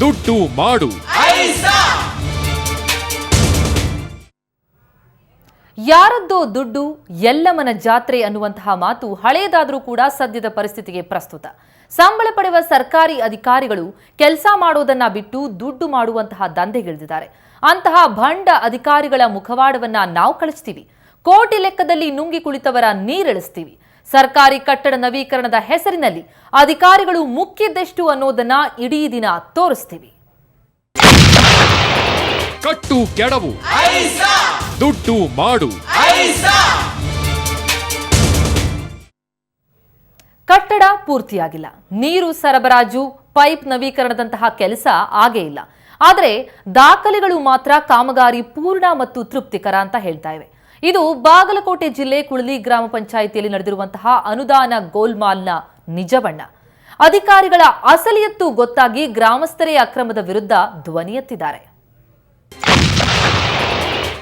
ದುಡ್ಡು ಮಾಡು. ಯಾರದ್ದೋ ದುಡ್ಡು ಎಲ್ಲಮ್ಮನ ಜಾತ್ರೆ ಅನ್ನುವಂತಹ ಮಾತು ಹಳೆಯದಾದರೂ ಕೂಡ ಸದ್ಯದ ಪರಿಸ್ಥಿತಿಗೆ ಪ್ರಸ್ತುತ. ಸಂಬಳ ಪಡೆಯುವ ಸರ್ಕಾರಿ ಅಧಿಕಾರಿಗಳು ಕೆಲಸ ಮಾಡೋದನ್ನ ಬಿಟ್ಟು ದುಡ್ಡು ಮಾಡುವಂತಹ ದಂಧೆಗಿಳಿದಿದ್ದಾರೆ. ಅಂತಹ ಭಂಡ ಅಧಿಕಾರಿಗಳ ಮುಖವಾಡವನ್ನ ನಾವು ಕಳಿಸ್ತೀವಿ. ಕೋಟಿ ಲೆಕ್ಕದಲ್ಲಿ ನುಂಗಿ ಕುಳಿತವರ ನೀರಿಳಿಸ್ತೀವಿ. ಸರ್ಕಾರಿ ಕಟ್ಟಡ ನವೀಕರಣದ ಹೆಸರಿನಲ್ಲಿ ಅಧಿಕಾರಿಗಳು ಮುಖ್ಯದೆಷ್ಟು ಅನ್ನೋದನ್ನ ಇಡೀ ದಿನ ತೋರಿಸ್ತೀವಿ. ಕಟ್ಟು ಕೆಡವು, ದುಡ್ಡು ಮಾಡು. ಕಟ್ಟಡ ಪೂರ್ತಿಯಾಗಿಲ್ಲ, ನೀರು ಸರಬರಾಜು, ಪೈಪ್ ನವೀಕರಣದಂತಹ ಕೆಲಸ ಆಗೇ ಇಲ್ಲ. ಆದರೆ ದಾಖಲೆಗಳು ಮಾತ್ರ ಕಾಮಗಾರಿ ಪೂರ್ಣ ಮತ್ತು ತೃಪ್ತಿಕರ ಅಂತ ಹೇಳ್ತಾ ಇವೆ. ಇದು ಬಾಗಲಕೋಟೆ ಜಿಲ್ಲೆ ಕುಳಲಿ ಗ್ರಾಮ ಪಂಚಾಯಿತಿಯಲ್ಲಿ ನಡೆದಿರುವಂತಹ ಅನುದಾನ ಗೋಲ್ಮಾಲ್ನ ನಿಜ ಬಣ್ಣ. ಅಧಿಕಾರಿಗಳ ಅಸಲಿಯತ್ತು ಗೊತ್ತಾಗಿ ಗ್ರಾಮಸ್ಥರೇ ಅಕ್ರಮದ ವಿರುದ್ಧ ಧ್ವನಿ ಎತ್ತಿದ್ದಾರೆ.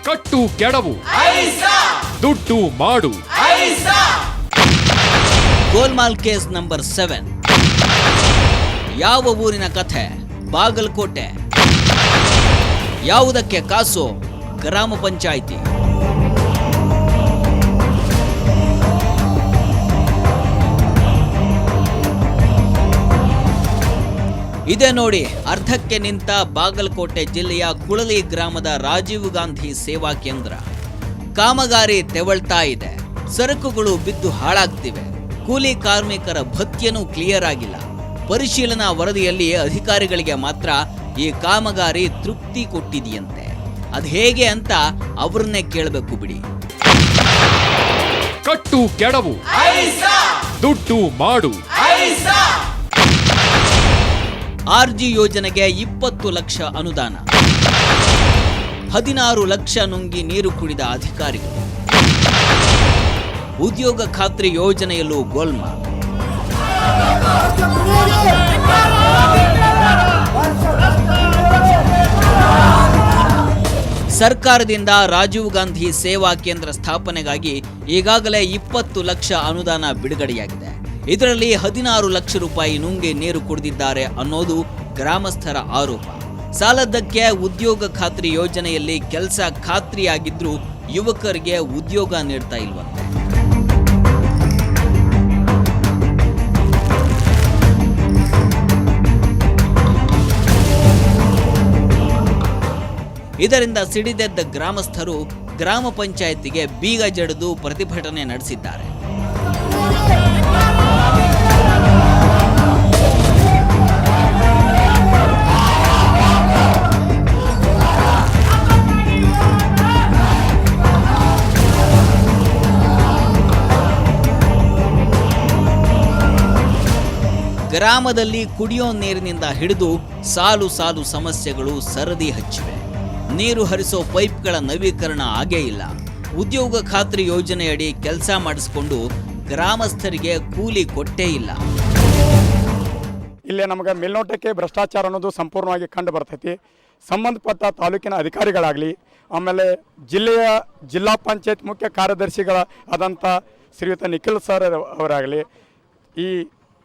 ಕಟ್ಟು ಕೆಡವು, ದುಡ್ಡು ಮಾಡು. ಗೋಲ್ಮಾಲ್ ಕೇಸ್ ನಂಬರ್ 7. ಯಾವ ಊರಿನ ಕಥೆ? ಬಾಗಲಕೋಟೆ. ಯಾವುದಕ್ಕೆ ಕಾಸು? ಗ್ರಾಮ ಪಂಚಾಯಿತಿ. ಇದೇ ನೋಡಿ ಅರ್ಧಕ್ಕೆ ನಿಂತ ಬಾಗಲಕೋಟೆ ಜಿಲ್ಲೆಯ ಕುಳಲಿ ಗ್ರಾಮದ ರಾಜೀವ್ ಗಾಂಧಿ ಸೇವಾ ಕೇಂದ್ರ. ಕಾಮಗಾರಿ ತೆವಳ್ತಾ ಇದೆ, ಸರಕುಗಳು ಬಿದ್ದು ಹಾಳಾಗ್ತಿವೆ, ಕೂಲಿ ಕಾರ್ಮಿಕರ ಭತ್ಯೆನೂ ಕ್ಲಿಯರ್ ಆಗಿಲ್ಲ. ಪರಿಶೀಲನಾ ವರದಿಯಲ್ಲಿ ಅಧಿಕಾರಿಗಳಿಗೆ ಮಾತ್ರ ಈ ಕಾಮಗಾರಿ ತೃಪ್ತಿ ಕೊಟ್ಟಿದೆಯಂತೆ. ಅದು ಹೇಗೆ ಅಂತ ಅವ್ರನ್ನೇ ಕೇಳಬೇಕು ಬಿಡಿ. ಕಟ್ಟು ಕೆಡವು, ದುಡ್ಡು ಮಾಡು. RG ಯೋಜನೆಗೆ 20 ಲಕ್ಷ ಅನುದಾನ, 16 ಲಕ್ಷ ನುಂಗಿ ನೀರು ಕುಡಿದ ಅಧಿಕಾರಿಗಳು. ಉದ್ಯೋಗ ಖಾತ್ರಿ ಯೋಜನೆಯಲ್ಲೂ ಗೋಲ್ಮಾಲ್. ಸರ್ಕಾರದಿಂದ ರಾಜೀವ್ ಗಾಂಧಿ ಸೇವಾ ಕೇಂದ್ರ ಸ್ಥಾಪನೆಗಾಗಿ ಈಗಾಗಲೇ 20 ಲಕ್ಷ ಅನುದಾನ ಬಿಡುಗಡೆಯಾಗಿದೆ. ಇದರಲ್ಲಿ 16 ಲಕ್ಷ ರೂಪಾಯಿ ನುಂಗಿ ನೀರು ಕುಡಿದಿದ್ದಾರೆ ಅನ್ನೋದು ಗ್ರಾಮಸ್ಥರ ಆರೋಪ. ಸಾಲದ್ದಕ್ಕೆ ಉದ್ಯೋಗ ಖಾತ್ರಿ ಯೋಜನೆಯಲ್ಲಿ ಕೆಲಸ ಖಾತ್ರಿಯಾಗಿದ್ರೂ ಯುವಕರಿಗೆ ಉದ್ಯೋಗ ನೀಡ್ತಾ ಇಲ್ವಂತೆ. ಇದರಿಂದ ಸಿಡಿದೆದ್ದ ಗ್ರಾಮಸ್ಥರು ಗ್ರಾಮ ಪಂಚಾಯಿತಿಗೆ ಬೀಗ ಜಡಿದು ಪ್ರತಿಭಟನೆ ನಡೆಸಿದ್ದಾರೆ. ಗ್ರಾಮದಲ್ಲಿ ಕುಡಿಯೋ ನೀರಿನಿಂದ ಹಿಡಿದು ಸಾಲು ಸಾಲು ಸಮಸ್ಯೆಗಳು ಸರದಿ ಹಚ್ಚಿವೆ. ನೀರು ಹರಿಸೋ ಪೈಪ್ಗಳ ನವೀಕರಣ ಆಗೇ ಇಲ್ಲ. ಉದ್ಯೋಗ ಖಾತ್ರಿ ಯೋಜನೆಯಡಿ ಕೆಲಸ ಮಾಡಿಸಿಕೊಂಡು ಗ್ರಾಮಸ್ಥರಿಗೆ ಕೂಲಿ ಕೊಟ್ಟೇ ಇಲ್ಲ. ಇಲ್ಲೇ ನಮಗೆ ಮೇಲ್ನೋಟಕ್ಕೆ ಭ್ರಷ್ಟಾಚಾರ ಅನ್ನೋದು ಸಂಪೂರ್ಣವಾಗಿ ಕಂಡು ಬರ್ತೈತಿ. ಸಂಬಂಧಪಟ್ಟ ತಾಲೂಕಿನ ಅಧಿಕಾರಿಗಳಾಗಲಿ, ಆಮೇಲೆ ಜಿಲ್ಲಾ ಪಂಚಾಯತ್ ಮುಖ್ಯ ಕಾರ್ಯದರ್ಶಿಗಳಾದಂಥ ಶ್ರೀಯುತ ನಿಖಿಲ್ ಸರ್ ಅವರಾಗಲಿ ಈ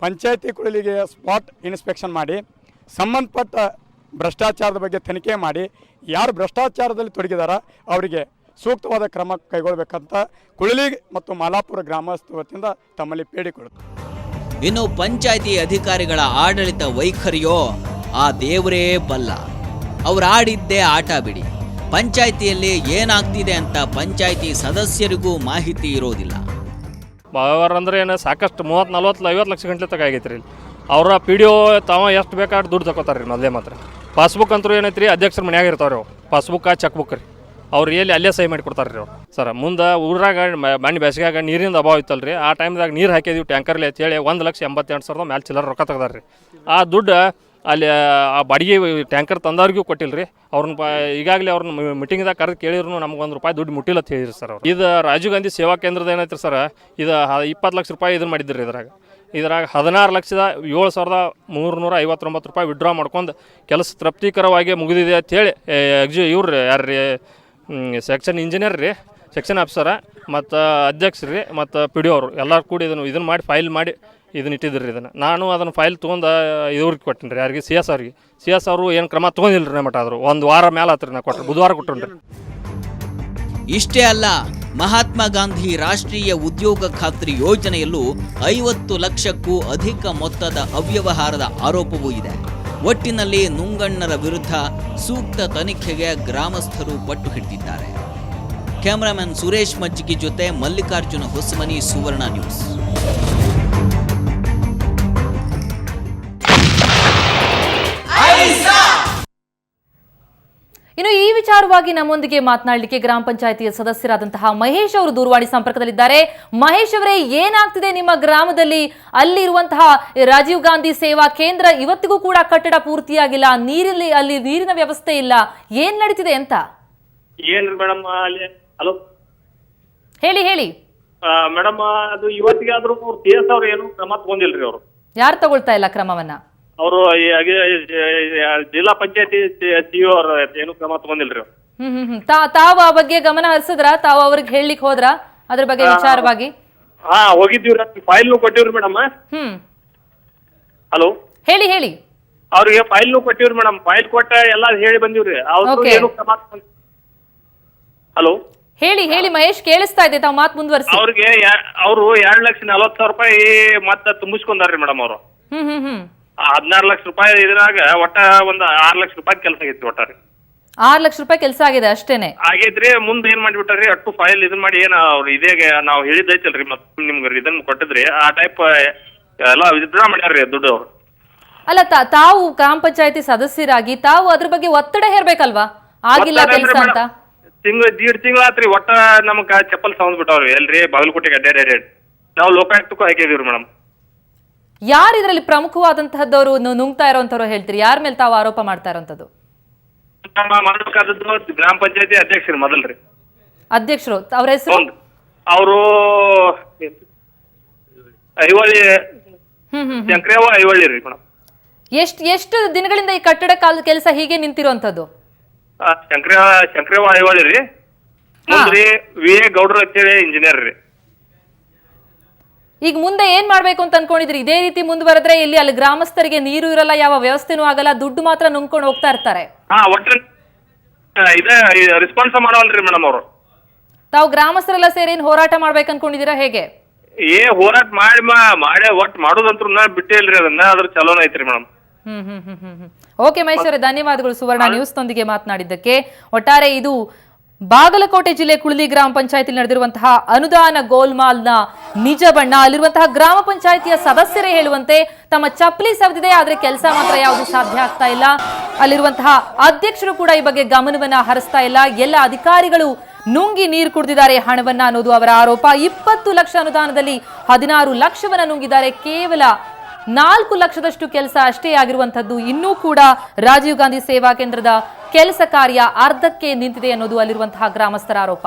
ಪಂಚಾಯತಿ ಕುಳಲಿಗೆ ಸ್ಪಾಟ್ ಇನ್ಸ್ಪೆಕ್ಷನ್ ಮಾಡಿ ಸಂಬಂಧಪಟ್ಟ ಭ್ರಷ್ಟಾಚಾರದ ಬಗ್ಗೆ ತನಿಖೆ ಮಾಡಿ ಯಾರು ಭ್ರಷ್ಟಾಚಾರದಲ್ಲಿ ತೊಡಗಿದಾರ ಅವರಿಗೆ ಸೂಕ್ತವಾದ ಕ್ರಮ ಕೈಗೊಳ್ಳಬೇಕಂತ ಕುಳಲಿ ಮತ್ತು ಮಾಲಾಪುರ ಗ್ರಾಮಸ್ಥ ವತಿಯಿಂದ ತಮ್ಮಲ್ಲಿ ಬೇಡಿಕೊಳ್ಳುತ್ತೆ. ಇನ್ನು ಪಂಚಾಯತಿ ಅಧಿಕಾರಿಗಳ ಆಡಳಿತ ವೈಖರಿಯೋ ಆ ದೇವರೇ ಬಲ್ಲ. ಅವ್ರು ಆಡಿದ್ದೇ ಆಟ ಬಿಡಿ. ಪಂಚಾಯತಿಯಲ್ಲಿ ಏನಾಗ್ತಿದೆ ಅಂತ ಪಂಚಾಯತಿ ಸದಸ್ಯರಿಗೂ ಮಾಹಿತಿ ಇರೋದಿಲ್ಲ. ವ್ಯವಹಾರ ಅಂದ್ರೆ ಏನು ಸಾಕಷ್ಟು 30, 40, 50 ಲಕ್ಷ ಗಂಟೆ ತಗ ಆಗೈತೆ ರೀ. ಅವರ ಪಿ ಡಿ ಒ ತಾವ ಎಷ್ಟು ಬೇಕಾದ್ರೆ ದುಡ್ಡು ತಗೋತಾರೆ ರೀ. ಮೊದಲೇ ಮಾತ್ರ ಪಾಸ್ಬುಕ್ ಅಂತೂ ಏನೈತೆ ರೀ, ಅಧ್ಯಕ್ಷರ ಮನ್ಯಾಗ ಇರ್ತಾವ್ರಿ ಅವು ಪಾಸ್ಬುಕ್ ಚೆಕ್ ಬುಕ್ ರೀ. ಅವ್ರು ಎಲ್ಲಿ ಅಲ್ಲೇ ಸಹಿ ಮಾಡಿ ಕೊಡ್ತಾರೆ ರೀ ಅವ್ರು. ಸರ್ ಮುಂದೆ ಊರಾಗ ಮಣ್ಣು ಬೇಸಿಗೆಯಾಗ ನೀರಿನ ಅಭಾವ ಇತ್ತಲ್ಲ ರೀ, ಆ ಟೈಮ್ದಾಗ ನೀರು ಹಾಕಿದೀವಿ ಟ್ಯಾಂಕರ್ಲಿ ಅಂತೇಳಿ 1,88,000 ಮೇಲೆ ಚಿಲ್ಲರ ರೊಕ್ಕ ತೆಗ್ದಾರೆ ರೀ. ಆ ದುಡ್ಡು ಅಲ್ಲಿ ಆ ಬಾಡಿಗೆ ಟ್ಯಾಂಕರ್ ತಂದವ್ರಿಗೂ ಕೊಟ್ಟಿಲ್ಲ ರೀ. ಅವ್ರನ್ನ ಈಗಾಗಲೇ ಅವ್ರನ್ನ ಮೀಟಿಂಗ್ದಾಗ ಕರೆದು ಕೇಳಿದ್ರು ನಮ್ಗೆ ₹1 ದುಡ್ಡು ಮುಟ್ಟಿಲ್ಲ ಅಂತ ಹೇಳಿರಿ ಸರ್ ಅವ್ರು. ಇದು ರಾಜೀವ್ ಗಾಂಧಿ ಸೇವಾ ಕೇಂದ್ರದ ಏನೈತ್ರಿ ಸರ್, ಇದು 20 ಲಕ್ಷ ರೂಪಾಯಿ ಇದನ್ನು ಮಾಡಿದ್ರಿ. ಇದ್ರಾಗ 16,750,359 ರೂಪಾಯಿ ವಿಡ್ರಾ ಮಾಡ್ಕೊಂಡು ಕೆಲಸ ತೃಪ್ತಿಕರವಾಗಿ ಮುಗಿದಿದೆ ಅಂಥೇಳಿ ಇವ್ರು ಯಾರು ರೀ, ಸೆಕ್ಷನ್ ಇಂಜಿನಿಯರ್ ರೀ, ಸೆಕ್ಷನ್ ಆಫೀಸರ ಮತ್ತು ಅಧ್ಯಕ್ಷರು ರೀ ಮತ್ತು ಪಿ ಡಿ ಅವರು ಎಲ್ಲರೂ ಕೂಡಿ ಇದನ್ನು ಮಾಡಿ ಫೈಲ್ ಮಾಡಿ ಇದನ್ನ ಇಟ್ಟಿದ್ರಿ ಇದನ್ನು ನಾನು ಅದನ್ನು ಫೈಲ್ ತೊಗೊಂಡು ಇವ್ರಿಗೆ ಕೊಟ್ಟಿನಿ ರೀ ಯಾರಿಗೆ ಸಿ ಎಸ್ ಅವರು ಏನು ಕ್ರಮ ತೊಗೊಂಡಿಲ್ಲ ರೀ ಮಟ್ಟ ಆದರು 1 ವಾರ ಮೇಲೆ ಆತ್ರಿ ನಾ ಕೊಟ್ಟರು ಬುಧವಾರ ಕೊಟ್ಟರು ರೀ. ಇಷ್ಟೇ ಅಲ್ಲ, ಮಹಾತ್ಮ ಗಾಂಧಿ ರಾಷ್ಟ್ರೀಯ ಉದ್ಯೋಗ ಖಾತ್ರಿ ಯೋಜನೆಯಲ್ಲೂ 50 ಲಕ್ಷಕ್ಕೂ ಅಧಿಕ ಮೊತ್ತದ ಅವ್ಯವಹಾರದ ಆರೋಪವೂ ಇದೆ. ಒಟ್ಟಿನಲ್ಲಿ ನುಂಗಣ್ಣರ ವಿರುದ್ಧ ಸೂಕ್ತ ತನಿಖೆಗೆ ಗ್ರಾಮಸ್ಥರು ಪಟ್ಟು ಹಿಡಿದಿದ್ದಾರೆ. ಕ್ಯಾಮರಾಮನ್ ಸುರೇಶ್ ಮಜ್ಜಿಗಿ ಜೊತೆ ಮಲ್ಲಿಕಾರ್ಜುನ ಹೊಸಮನಿ, ಸುವರ್ಣ ನ್ಯೂಸ್. ಇನ್ನು ಈ ವಿಚಾರವಾಗಿ ನಮ್ಮೊಂದಿಗೆ ಮಾತನಾಡಲಿಕ್ಕೆ ಗ್ರಾಮ ಪಂಚಾಯಿತಿಯ ಸದಸ್ಯರಾದಂತಹ ಮಹೇಶ್ ಅವರು ದೂರವಾಣಿ ಸಂಪರ್ಕದಲ್ಲಿದ್ದಾರೆ. ಮಹೇಶ್ ಅವರೇ, ಏನಾಗ್ತಿದೆ ನಿಮ್ಮ ಗ್ರಾಮದಲ್ಲಿ? ಅಲ್ಲಿರುವಂತಹ ರಾಜೀವ್ ಗಾಂಧಿ ಸೇವಾ ಕೇಂದ್ರ ಇವತ್ತಿಗೂ ಕೂಡ ಕಟ್ಟಡ ಪೂರ್ತಿಯಾಗಿಲ್ಲ, ಅಲ್ಲಿ ನೀರಿನ ವ್ಯವಸ್ಥೆ ಇಲ್ಲ, ಏನ್ ನಡೀತಿದೆ ಅಂತ? ಏನ್ರಿ ಮೇಡಮ್ ಅಲ್ಲಿ ಹಲೋ ಹೇಳಿ ಹೇಳಿ ಮೇಡಮ್, ಅದು ಇವತ್ತಿಗೆ ಆದ್ರೂ ಸಿ ಎಸ್ ಅವ್ರು ಏನು ಕ್ರಮ ತಗೊಂಡಿಲ್ರಿ. ಅವರು ಯಾರು ತಗೊಳ್ತಾ ಇಲ್ಲ ಕ್ರಮವನ್ನ? ಅವರು ಜಿಲ್ಲಾ ಪಂಚಾಯತಿ ಸಿಇಒ ಅವ್ರ ಏನು ಕ್ರಮ ತಗೊಂಡಿಲ್ರಿ. ತಾವು ಆ ಬಗ್ಗೆ ಗಮನ ಹರಿಸಿದ್ರ? ತಾವು ಅವ್ರಿಗೆ ಹೇಳಲಿಕ್ಕೆ ಹೋದ್ರ ಅದ್ರ ಬಗ್ಗೆ ವಿಚಾರವಾಗಿ? ಹೋಗಿದ್ದೀವ್ರಿ, ಫೈಲ್ ಕೊಟ್ಟಿವ್ರಿ ಮೇಡಮ್. ಹಲೋ ಹೇಳಿ ಹೇಳಿ. ಅವ್ರಿಗೆ ಫೈಲ್ ಕೊಟ್ಟಿವ್ರಿ ಮೇಡಮ್. ಫೈಲ್ ಕೊಟ್ಟ ಎಲ್ಲಾ ಹೇಳಿ ಬಂದಿವ್ರಿ. ಅವ್ರು ಏನು ಕ್ರಮ ಹಲೋ ಹೇಳಿ ಹೇಳಿ ಮಹೇಶ್, ಕೇಳಿಸ್ತಾ ಇದೆ, ತಾವು ಮಾತು ಮುಂದುವರಿಸಿ. ಅವ್ರಿಗೆ ಅವರು 2,40,000 ರೂಪಾಯಿ ಮತ್ತೆ ತುಂಬಿಸ್ಕೊಂಡಾರ್ರಿ ಮೇಡಮ್. ಅವರು 16 ಲಕ್ಷ ರೂಪಾಯಿ ಇದ್ರಾಗ ಒಟ್ಟ ಒಂದ್ 6 ಲಕ್ಷ ರೂಪಾಯಿ ಕೆಲಸ ಆಗೈತಿ. ಒಟ್ಟಾರಿ 6 ಲಕ್ಷ ರೂಪಾಯಿ ಕೆಲಸ ಆಗಿದೆ ಅಷ್ಟೇನೆ ಆಗೈತ್ರಿ. ಮುಂದೆ ಏನ್ ಮಾಡ್ಬಿಟ್ಟಾರಿ, ಅಟ್ಟು ಫೈಲ್ ಇದನ್ ಮಾಡಿ ಏನ್ ಅವ್ರು ಇದೇ ನಾವು ಹೇಳಿದೈತಲ್ರಿ ಮತ್ತೆ ನಿಮ್ಗೆ ಇದನ್ನ ಕೊಟ್ಟಿದ್ರಿ, ಆ ಟೈಪ್ ಎಲ್ಲ ವಿತ್ಡ್ರಾ ಮಾಡ್ಯಾರ್ರಿ ದುಡ್ಡು ಅವ್ರು. ಅಲ್ಲ, ತಾವು ಗ್ರಾಮ ಪಂಚಾಯತಿ ಸದಸ್ಯರಾಗಿ ತಾವು ಅದ್ರ ಬಗ್ಗೆ ಒತ್ತಡ ಹೇರ್ಬೇಕಲ್ವಾ, ಆಗಿಲ್ಲ ಕೆಲಸ ಅಂತ? ದೀಡ್ ತಿಂಗಳ ಆತ್ರಿ. ಒಟ್ಟ ನಮಗ ಚಪ್ಪಲ್ ಸೌಂದ್ ಬಿಟ್ಟವ್ರಿ ಎಲ್ರಿ ಬಾಗಲಕೋಟೆಗೆ ಅಡ್ಡಾಡಿ ನಾವು ಲೋಕಾಯುಕ್ತಕ್ಕೂ ಹಾಕಿದೀವ್ರಿ ಮೇಡಮ್. ಯಾರು ಇದರಲ್ಲಿ ಪ್ರಮುಖವಾದಂತಹದ್ದವರು ನುಂಗ್ತಾ ಇರೋಂಥವ್ರು ಹೇಳ್ತೀರಿ? ಯಾರ ಮೇಲೆ ತಾವು ಆರೋಪ ಮಾಡ್ತಾ ಇರೋಂಥದ್ದು? ಮಾಡ್ಬೇಕಾದದ್ದು ಗ್ರಾಮ ಪಂಚಾಯತಿ ಅಧ್ಯಕ್ಷರು ಮೊದಲ್ರಿ. ಅಧ್ಯಕ್ಷರು ಅವ್ರ ಹೆಸರು? ಅವರು ಐವಳ್ಳಿ ಶಂಕರೇವ ಐವಳ್ಳಿ ರೀ ಮೇಡಮ್. ಎಷ್ಟು ದಿನಗಳಿಂದ ಈ ಕಟ್ಟಡ ಕೆಲಸ ಹೀಗೆ ನಿಂತಿರುವಂತದ್ದು? ಶಂಕರೇವ ಐವಳ್ಳಿ ರೀ. ಮುಂದ್ರಿ ವಿ ಎ ಗೌಡ್ರ ಅಂತೇಳಿ ಇಂಜಿನಿಯರ್ ರೀ. ಈಗ ಮುಂದೆ ಏನ್ ಮಾಡ್ಬೇಕು ಅಂತ ಅನ್ಕೊಂಡಿದ್ರಿ? ಇದೇ ರೀತಿ ಮುಂದುವರೆದ್ರೆ ಇಲ್ಲಿ ಅಲ್ಲಿ ಗ್ರಾಮಸ್ಥರಿಗೆ ನೀರು ಇರಲ್ಲ, ಯಾವ ವ್ಯವಸ್ಥೆನೂ ಆಗಲ್ಲ, ದುಡ್ಡು ಮಾತ್ರ ನುಂಗ್ಕೊಂಡು ಹೋಗ್ತಾ ಇರ್ತಾರೆ. ಒಟ್ಟ ಇದೇ ರೆಸ್ಪಾನ್ಸ್ ಮಾಡವಲ್ರಿ ಮೇಡಮ್ ಅವರು. ತಾವು ಗ್ರಾಮಸ್ಥರೆಲ್ಲ ಸೇರಿ ಏನ್ ಹೋರಾಟ ಮಾಡ್ಬೇಕು ಅನ್ಕೊಂಡಿದೀರಾ ಹೇಗೆ? ಹೋರಾಟ ಮಾಡಿ ಒಟ್ಟು ಮಾಡೋದಂತ್ರು ಬಿಟ್ಟೇ ಇಲ್ರಿ, ಅದನ್ನ ಅದ್ರ ಚಲೋನ ಐತ್ರಿ ಮೇಡಮ್. ಓಕೆ ಮಹೇಶ್ವರ, ಧನ್ಯವಾದಗಳು ಸುವರ್ಣ ನ್ಯೂಸ್ ನೊಂದಿಗೆ ಮಾತನಾಡಿದ್ದಕ್ಕೆ. ಒಟ್ಟಾರೆ ಇದು ಬಾಗಲಕೋಟೆ ಜಿಲ್ಲೆ ಕುಳಲಿ ಗ್ರಾಮ ಪಂಚಾಯತಿ ನಡೆದಿರುವಂತಹ ಅನುದಾನ ಗೋಲ್ಮಾಲ್ನ ನಿಜ ಬಣ್ಣ. ಅಲ್ಲಿರುವಂತಹ ಗ್ರಾಮ ಪಂಚಾಯತಿಯ ಸದಸ್ಯರೇ ಹೇಳುವಂತೆ ತಮ್ಮ ಚಪ್ಪಲಿ ಸವದಿದೆ, ಆದ್ರೆ ಕೆಲಸ ಮಾತ್ರ ಯಾವುದು ಸಾಧ್ಯ ಆಗ್ತಾ ಇಲ್ಲ. ಅಲ್ಲಿರುವಂತಹ ಅಧ್ಯಕ್ಷರು ಕೂಡ ಈ ಬಗ್ಗೆ ಗಮನವನ್ನ ಹರಿಸ್ತಾ ಇಲ್ಲ. ಎಲ್ಲ ಅಧಿಕಾರಿಗಳು ನುಂಗಿ ನೀರು ಕುಡಿದಿದ್ದಾರೆ ಹಣವನ್ನ ಅನ್ನೋದು ಅವರ ಆರೋಪ. 20 ಲಕ್ಷ ಅನುದಾನದಲ್ಲಿ 16 ಲಕ್ಷವನ್ನ ನುಂಗಿದ್ದಾರೆ. ಕೇವಲ 4 ಲಕ್ಷದಷ್ಟು ಕೆಲಸ ಅಷ್ಟೇ ಆಗಿರುವಂತದ್ದು. ಇನ್ನೂ ಕೂಡ ರಾಜೀವ್ ಗಾಂಧಿ ಸೇವಾ ಕೇಂದ್ರದ ಕೆಲಸ ಕಾರ್ಯ ಅರ್ಧಕ್ಕೆ ನಿಂತಿದೆ ಅನ್ನೋದು ಅಲ್ಲಿರುವಂತಹ ಗ್ರಾಮಸ್ಥರ ಆರೋಪ.